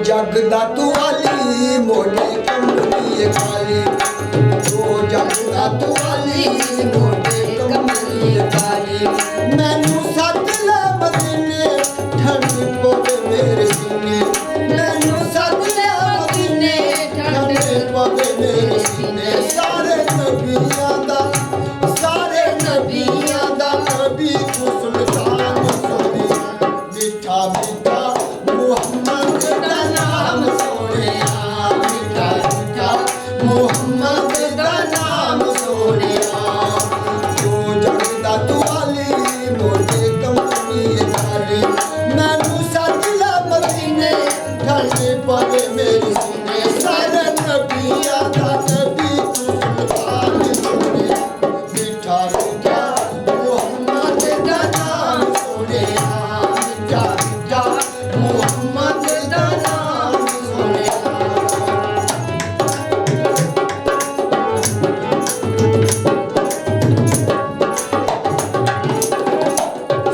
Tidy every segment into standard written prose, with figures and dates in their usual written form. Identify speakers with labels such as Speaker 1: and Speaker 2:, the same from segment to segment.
Speaker 1: जग दा तू वाली मोटे कमली काली, ओ जग दा तू वाली मोटे कमली काली। मैनू सच ले मदीने ठंड पवे मेरे सीने, मैनू सच ले मदीने ठंड पवे मेरे सीने। सारे नबियां दा नबी तू सुल्तान सोनिया, मीठा मीठा मुहम्मद दा नाम सोनिया, मीठा मीठा मुहम्मद दा नाम सोनिया। ओ जग दा तू वाली मोटे कमली काली, मैनू सच ले मदीने ठंड पवे मेरे सीने। सारे नबियां दा नबी तू सुल्तान सोनिया, मीठा मीठा मुहम्मद दा नाम सोनिया, मीठा मीठा मुहम्मद दा नाम सोनिया।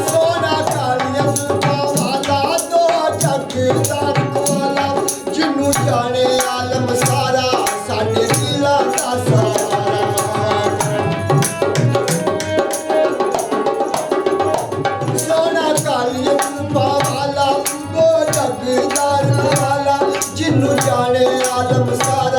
Speaker 1: सोना कालिया सुल्फा वाला दो जगदार वाला, जिन्नू जाने आलम सारा साडे दिलां दा सहारा। सोना कालिया सुल्फा वाला दो जगदार वाला, जिन्नू जाने आलम सारा